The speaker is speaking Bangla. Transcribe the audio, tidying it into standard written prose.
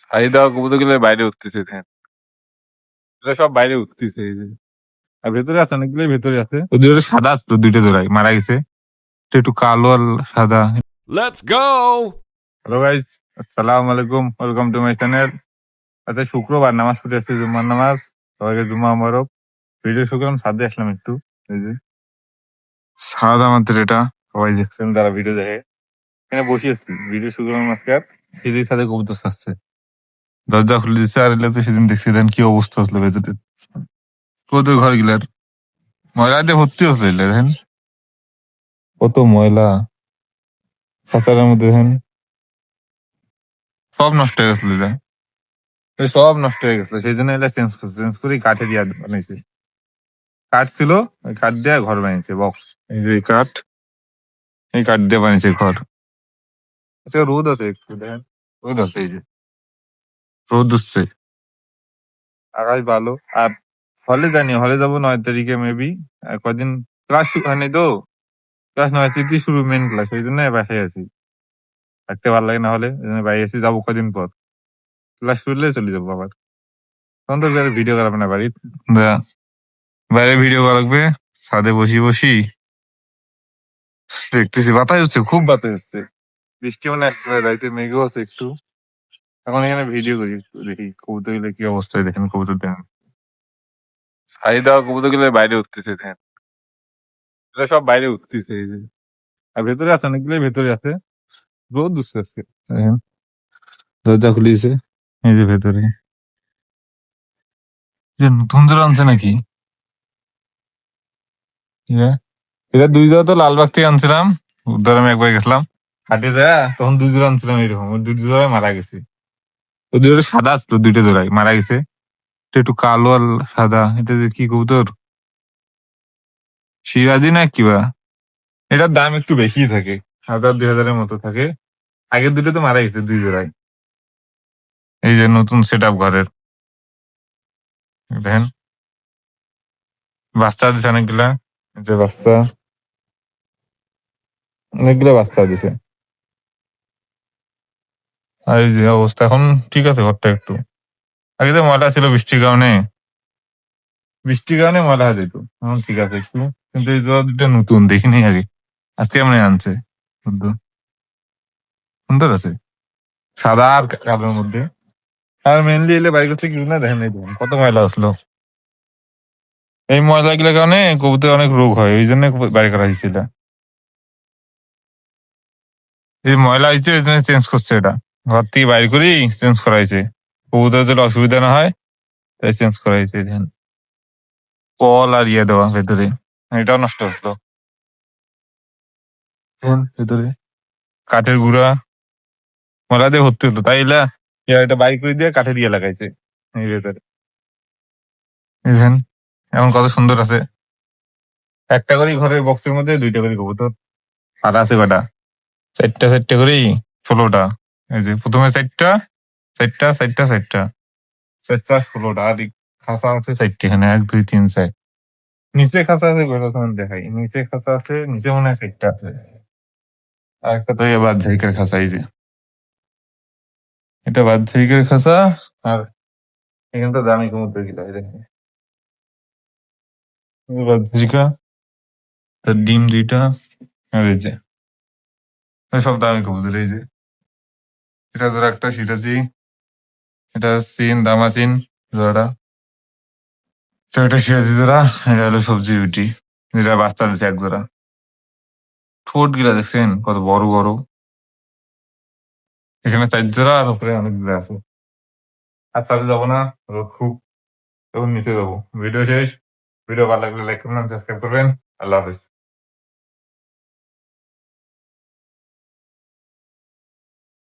সাইদা কবুতরগুলো বাইরে উঠতেছে ধ্যান। এরা সব বাইরে উঠতেছে এই যে। আর ভেতরে আছে অনেকগুলোই ভেতরে আছে। ওদের সাদা আসতো দুইটা জোড়াই মারা গেছে। এটা একটু কালো আর সাদা। Let's go! হ্যালো গাইস, আসসালামু আলাইকুম, ওয়েলকাম টু মাই চ্যানেল। আচ্ছা শুক্রবার নামাজ পড়ে আসছে, জুম্মার নামাজ। সবাইকে জুম্মা মোবারক। ভিডিও শুরু করলাম, ছাদে আসলাম একটু। এই যে সাদা আমাদের এটা সবাই দেখছেন যারা ভিডিও দেখে। এখানে বসে আছি, ভিডিও শুরু করলাম আজকে। আর সেদিন সাথে কবুতর আসছে, দরজা খুলে দিচ্ছে। আর এলে তো সেদিন দেখছি দেন কি অবস্থা হলো ভেতরে কবুতর ঘর গিলার ময়লা দিয়ে ভর্তি হচ্ছে দেখেন কত ময়লা। খাঁচার মধ্যে দেখেন সব নষ্ট হয়ে গেছিল এটা। সব নষ্ট হয়ে গেছিল, সেই জন্য এটা চেঞ্জ করছে। চেঞ্জ করে কাঠে দিয়ে বানাইছে। কাঠ ছিল, ওই কাঠ দিয়ে ঘর বানিয়েছে, বক্স। এই যে কাঠ, এই কাঠ দিয়ে বানিয়েছে ঘর। আজকে রোদ আছে একটু দেখেন, রোদ আছে এই যে, রোদ উঠছে, আকাশ ভালো। আর হলে জানি, হলে যাবো 9 তারিখে মেবি। কদিন ক্লাস হয়নি তো, ক্লাস 9 তারিখ শুরু মেন ক্লাস, ওই জন্য বাসায় আছি। থাকতে ভালো লাগে না হলে, ওই জন্য বাইরে আছি, যাবো কদিন পর। ক্লাস শুরু চলে যাবো আবার। তখন তো ভিডিও করাবে না বাড়ির, বাইরে ভিডিও করা লাগবে। ছাদে বসি বসি দেখতেছি, বাতাস হচ্ছে, খুব বাতাস হচ্ছে। বৃষ্টি মনে আসতে পারে, রাইতে মেঘও আছে একটু। এখন এখানে ভিডিও করি, একটু দেখি কবুতর গুলো কি অবস্থায়। দেখেন কবুতর দেখেন, সাইদা কবুতর গুলো বাইরে উঠতেছে দেখেন। এরা সব বাইরে উঠতেছে এই যে। আর ভেতরে আছে অনেকগুলোই ভেতরে আছে। রোদ উঠছে আজকে দেখেন, দরজা খুলে দিছে। এই যে ভেতরে নতুন জোড়া আনছে নাকি? এটা 2 জোড়া তো লালবাগ থেকে আনছিলাম। উদ্ধার আমি একবার গেছিলাম হাটে দেয়া, তখন 2 জোড়া আনছিলাম এরকম। ওই 2 জোড়ায় মারা গেছে। ওই 2 জোড়া সাদা আসতো, 2টা জোড়াই মারা গেছে। এটা একটু কালো আর সাদা। এটা যে কি কবুতর, সিরাজি না কিবা। এটার দাম একটু বেশি থাকে, 1000-2000 মতো থাকে। আগের দুটো তো মারা গেছে 2 জোড়াই। এই যে নতুন সেট আপ ঘরের দেখেন, বাচ্চা দিছে অনেকগুলা। এই যে বাচ্চা, অনেকগুলা বাচ্চা দিছে। আর এই যে অবস্থা এখন ঠিক আছে ঘরটা একটু। আগে তো ময়লা ছিল বৃষ্টির কারণে, বৃষ্টির কারণে ময়লা হয়ে যেত। এখন ঠিক আছে একটু। কিন্তু এই জোড়া দুটো নতুন, দেখিনি আগে, আজকে এমনি আনছে। সুন্দর, সুন্দর আছে, সাদা আর কালোর মধ্যে। আর মেনলি এলে বাড়ি করছে কিছু না, দেখেন এই দেখেন কত ময়লা আসলো। এই ময়লা গুলোর কারণে কবুতর অনেক রোগ হয়, ওই জন্য বাড়ি করা হয়েছে এটা। এই ময়লা হয়েছে, ওই জন্য চেঞ্জ করছে এটা। ঘর থেকে বাইরে করেই চেঞ্জ করা হয়েছে, কবুতর যদি অসুবিধা না হয় তাই চেঞ্জ করা হয়েছে। দেখেন কল আর ইয়ে দেওয়া ভেতরে, এটাও নষ্ট হচ্ছিল। দেখেন ভেতরে কাঠের গুঁড়া ময়লা দিয়ে ভর্তি হতো, তাই এলা এটা বাইর করে দিয়ে কাঠের ইয়ে লাগাইছে এই ভেতরে। দেখেন এখন কত সুন্দর আছে। একটা করে ঘরের বক্সের মধ্যে 2টা করে কবুতর। আর আছে কটা, 4টা 4টা করেই 16টা। এই যে প্রথমে 4টা 4টা 4টা 4টা 4টা 16টা। আর খাঁচা আছে 4টা, এখানে 1 2 3 4। নিচে খাঁচা আছে কয়টা তোমার দেখাই, নিচে খাঁচা আছে, নিচে মনে হয় 4টা আছে। আর একটা তো এবার ঝাইকের খাঁচা, এই যে এটা বাদঝাইকের খাঁচা। আর এখানটা দামি কবুতর গিলা, এই দেখেন বাদঝাইকা, তার ডিম 2টা। আর এই যে সব দামি কবুতর। এই যে এটা ধরো একটা সিরাজি, এটা সিন দামাসিন জোড়াটা। তো এটা সিরাজি জোড়া, এটা হলো সবজি বিউটি, যেটা বাচ্চা দিচ্ছে 1 জোড়া। ঠোঁট গিলা দেখছেন কত বড় বড়। এখানে 4 জোড়া, আর উপরে অনেকগুলো আছে। আর সাথে যাবো না, রোদ খুব, তখন নিচে যাবো। ভিডিও শেষ। ভিডিও ভালো লাগলে লাইক করবেন, সাবস্ক্রাইব করবেন। আল্লাহ হাফিজ।